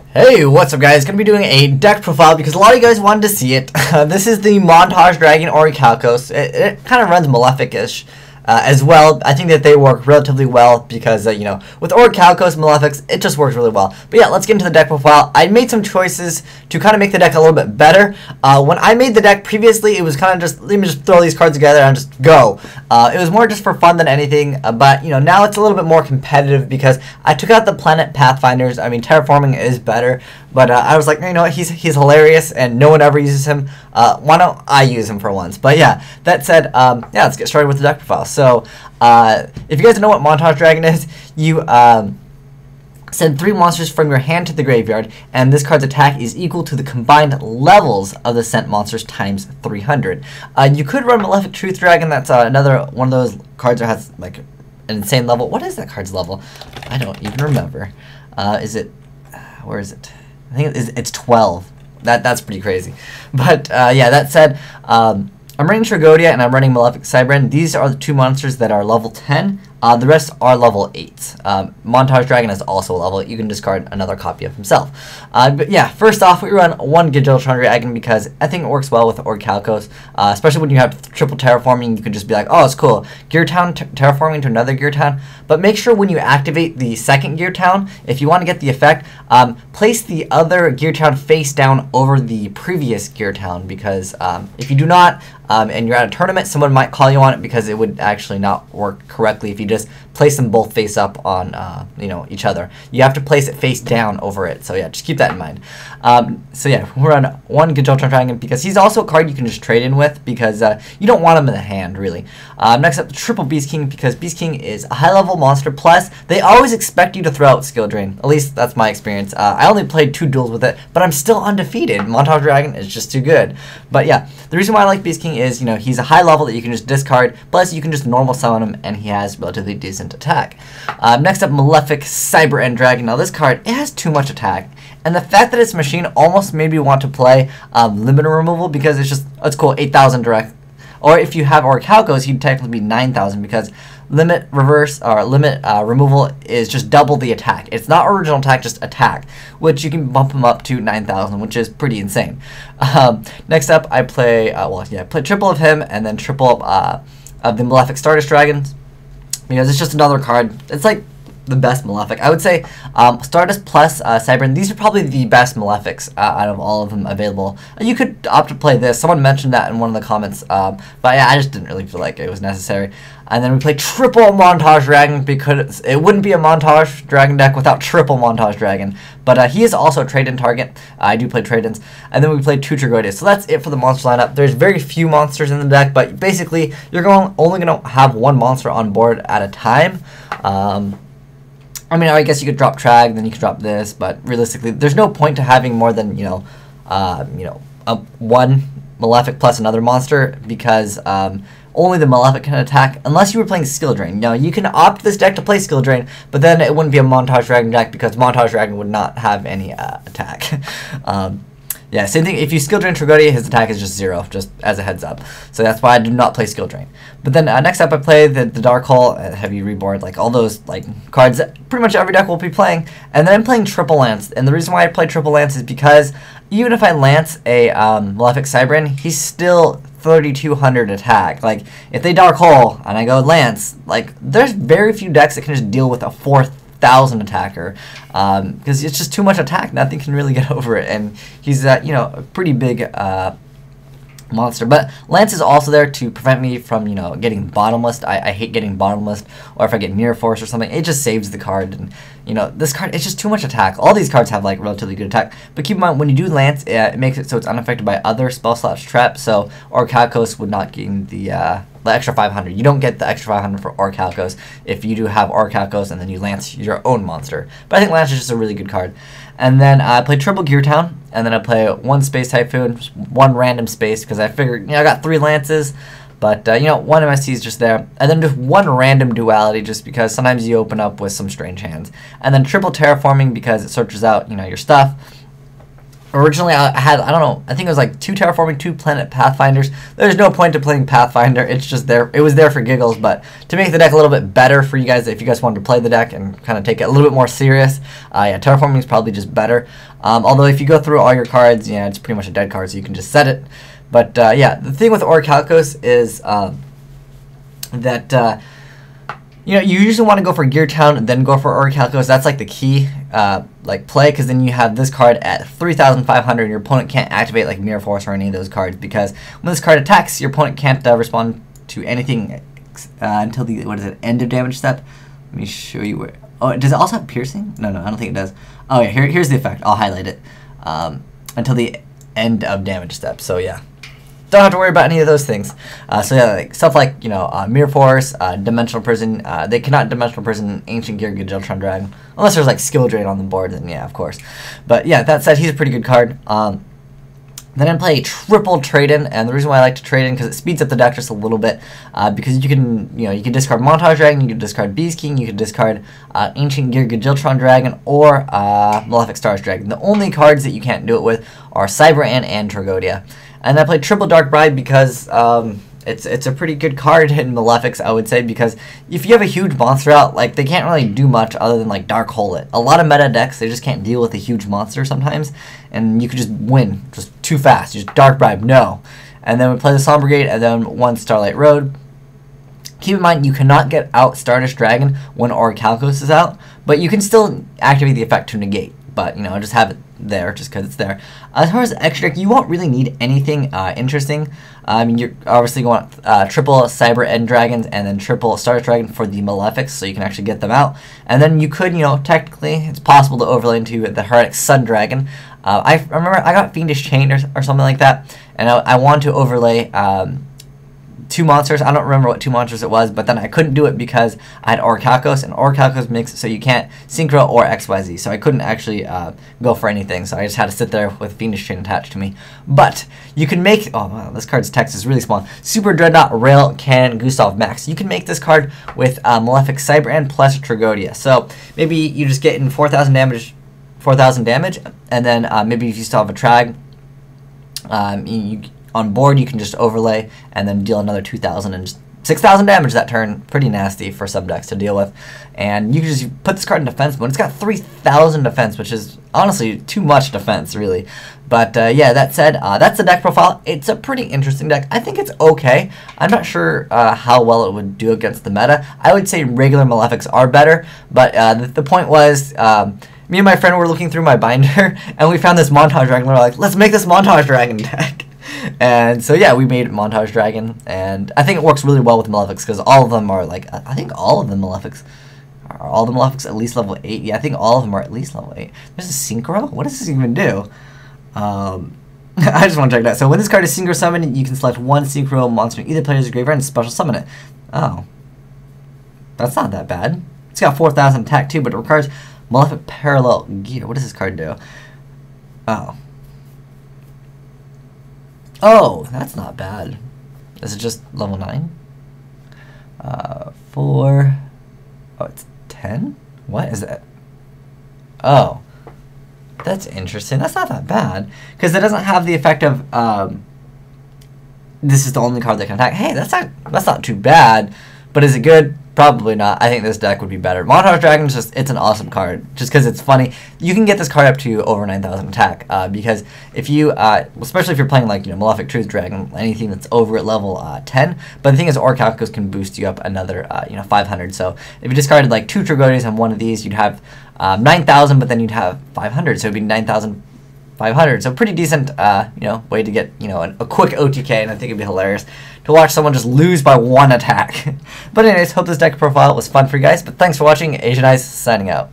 Hey, what's up guys? Gonna be doing a deck profile because a lot of you guys wanted to see it. This is the Montage Dragon Orichalcos. It kind of runs Malefic-ish as well. I think that they work relatively well because, you know, with Orichalcos, Malefics, it just works really well. But yeah, let's get into the deck profile. I made some choices to kind of make the deck a little bit better. When I made the deck previously, it was kind of just, let me just throw these cards together and just go. It was more just for fun than anything, but, you know, now it's a little bit more competitive because I took out the planet pathfinders. I mean, terraforming is better, but I was like, you know what, he's hilarious and no one ever uses him. Why don't I use him for once? But yeah, that said, yeah, let's get started with the deck profile. So, if you guys don't know what Montage Dragon is, you send 3 monsters from your hand to the graveyard, and this card's attack is equal to the combined levels of the sent monsters times 300. You could run Malefic Truth Dragon. That's another one of those cards that has like an insane level. What is that card's level? I don't even remember. Is it? Where is it? I think it's 12. That's pretty crazy. But yeah, that said, I'm running Tragodia and I'm running Malefic Cybran. These are the 2 monsters that are level 10. The rest are level 8. Montage Dragon is also a level 8. You can discard another copy of himself. But yeah, first off, we run 1 Gigiltron Dragon because I think it works well with Orichalcos, especially when you have triple terraforming. You can just be like, oh, it's cool. Gear Town terraforming to another Gear Town. But make sure when you activate the second Gear Town, if you want to get the effect, place the other Gear Town face down over the previous Gear Town, because if you do not, and you're at a tournament, someone might call you on it because it would actually not work correctly if you just place them both face up on you know, each other. You have to place it face down over it. So yeah, just keep that in mind. So yeah, we're on 1 Gigiltron Dragon because he's also a card you can just trade in with because you don't want him in the hand really. Next up, triple Beast King, because Beast King is a high level monster. Plus, they always expect you to throw out Skill Drain. At least that's my experience. I only played 2 duels with it, but I'm still undefeated. Montage Dragon is just too good. But yeah, the reason why I like Beast King is, you know, he's a high level that you can just discard. Plus, you can just normal summon him, and he has relatively decent attack. Next up, Malefic Cybran Dragon. Now, this card, it has too much attack. And the fact that it's machine almost made me want to play limiter removal because it's cool, 8,000 direct. Or if you have Orichalcos, he'd technically be 9,000 because limit reverse or limit removal is just double the attack. It's not original attack, just attack, which you can bump him up to 9,000, which is pretty insane. Next up, I play I play triple of him and then triple of the Malefic Stardust Dragons because it's just another card. It's like the best Malefic. I would say Stardust plus Cybran, these are probably the best Malefics out of all of them available. You could opt to play this. Someone mentioned that in one of the comments, but yeah, I just didn't really feel like it was necessary. And then we play triple Montage Dragon because it wouldn't be a Montage Dragon deck without triple Montage Dragon. But he is also a trade-in target. I do play trade-ins. And then we play 2 Tragodias. So that's it for the monster lineup. There's very few monsters in the deck, but basically you're only going to have 1 monster on board at a time. I mean, I guess you could drop Trag, then you could drop this, but realistically, there's no point to having more than, one Malefic plus another monster because only the Malefic can attack unless you were playing Skill Drain. Now, you can opt this deck to play Skill Drain, but then it wouldn't be a Montage Dragon deck because Montage Dragon would not have any attack. Yeah, same thing. If you Skill Drain Tragodia, his attack is just 0, just as a heads up. So that's why I do not play Skill Drain. But then next up, I play the Dark Hole, Heavy Reborn, like all those like cards that pretty much every deck will be playing. And then I'm playing Triple Lance. And the reason why I play Triple Lance is because even if I Lance a Malefic Cybran, he's still 3,200 attack. Like, if they Dark Hole and I go Lance, like, there's very few decks that can just deal with a 4,000 attacker because it's just too much attack. Nothing can really get over it, and he's you know, a pretty big monster. But Lance is also there to prevent me from, you know, getting bottomless. I hate getting bottomless, or if I get Mirror Force or something, it just saves the card. And you know, this card, it's just too much attack. All these cards have like relatively good attack, but keep in mind when you do Lance, it makes it so it's unaffected by other spell slots trap. So Orichalcos would not gain the extra 500. You don't get the extra 500 for Orichalcos if you do have Orichalcos and then you Lance your own monster. But I think Lance is just a really good card. And then I play triple Gear Town, and then I play 1 Space Typhoon, 1 random space, because I figured, you know, I got 3 Lances, but, you know, 1 MST is just there. And then just 1 random Duality, just because sometimes you open up with some strange hands. And then triple Terraforming, because it searches out, you know, your stuff. Originally, I had, I don't know, I think it was like 2 terraforming, 2 planet pathfinders. There's no point to playing pathfinder. It's just there. It was there for giggles, but to make the deck a little bit better for you guys, if you guys wanted to play the deck and kind of take it a little bit more serious, yeah, terraforming is probably just better. Although if you go through all your cards, yeah, it's pretty much a dead card, so you can just set it. But yeah, the thing with Orichalcos is that you know, you usually want to go for Gear Town and then go for Orichalcos. That's like the key like play, because then you have this card at 3,500 and your opponent can't activate like Mirror Force or any of those cards, because when this card attacks, your opponent can't respond to anything until the, what is it, end of damage step. Let me show you where. Oh, does it also have piercing? No, I don't think it does. Oh yeah, here's the effect. I'll highlight it. Until the end of damage step. So yeah. Don't have to worry about any of those things. So yeah, like, stuff like, you know, Mirror Force, Dimensional Prison. They cannot Dimensional Prison Ancient Gear Gajiltron Dragon. Unless there's like Skill Drain on the board, then yeah, of course. But yeah, that said, he's a pretty good card. Then I play triple trade-in, and the reason why I like to trade in, because it speeds up the deck just a little bit, because you can, you know, you can discard Montage Dragon, you can discard Beast King, you can discard Ancient Gear Gajiltron Dragon, or Malefic Stars Dragon. The only cards that you can't do it with are Cyber and Tragodia. And I played triple Dark Bride because it's a pretty good card in Malefics, I would say, because if you have a huge monster out, like, they can't really do much other than like Dark Hole it. A lot of meta decks, they just can't deal with a huge monster sometimes, and you could just win just too fast. Just Dark Bribe, no. And then we play the Somber Brigade, and then 1 Starlight Road. Keep in mind, you cannot get out Stardust Dragon when Orichalcos is out, but you can still activate the effect to negate. But, you know, just have it there just because it's there. As far as the extra deck, you won't really need anything interesting. I mean, you're obviously going triple Cyber End Dragons and then triple Stardust Dragon for the Malefics, so you can actually get them out. And then you could, you know, technically, it's possible to overlay into the Heretic Sun Dragon. I remember I got Fiendish Chain or something like that, and I wanted to overlay 2 monsters. I don't remember what 2 monsters it was, but then I couldn't do it because I had Orichalcos, and Orichalcos makes it so you can't Synchro or XYZ, so I couldn't actually go for anything, so I just had to sit there with Fiendish Chain attached to me. But you can make, oh wow, this card's text is really small, Super Dreadnought Rail Cannon Gustav Max. You can make this card with Malefic Cyber End plus Tragodia, so maybe you just get in 4,000 damage, and then maybe if you still have a Trag, on board, you can just overlay and then deal another 2,000 and just 6,000 damage that turn. Pretty nasty for some decks to deal with. And you can just put this card in defense mode. It's got 3,000 defense, which is honestly too much defense, really. But yeah, that said, that's the deck profile. It's a pretty interesting deck. I think it's okay. I'm not sure how well it would do against the meta. I would say regular Malefics are better, but the point was, me and my friend were looking through my binder, and we found this Montage Dragon. We're like, let's make this Montage Dragon deck. And so yeah, we made Montage Dragon, and I think it works really well with Malefics, because all of them are like, I think all of the Malefics, are all the Malefics at least level 8? Yeah, I think all of them are at least level 8. There's a Synchro? What does this even do? I just want to check that. So when this card is Synchro summoned, you can select 1 Synchro monster in either player's graveyard and special summon it. Oh. That's not that bad. It's got 4,000 attack too, but it requires Malefic Parallel Gear. What does this card do? Oh. Oh, that's not bad. Is it just level 9? 4. Oh, it's 10? What is that? Oh. That's interesting. That's not that bad. Because it doesn't have the effect of, this is the only card that can attack. Hey, that's not too bad. But is it good? Probably not. I think this deck would be better. Montage Dragon is just, it's an awesome card. Just because it's funny. You can get this card up to over 9,000 attack. Because if you, especially if you're playing like, you know, Malefic Truth Dragon, anything that's over at level 10. But the thing is, Orichalcos can boost you up another, 500. So if you discarded like 2 Tragodias on one of these, you'd have 9,000, but then you'd have 500. So it'd be 9,500. So pretty decent, way to get, a quick OTK, and I think it'd be hilarious to watch someone just lose by 1 attack. But anyways, hope this deck profile was fun for you guys. But thanks for watching. Asian Eyes signing out.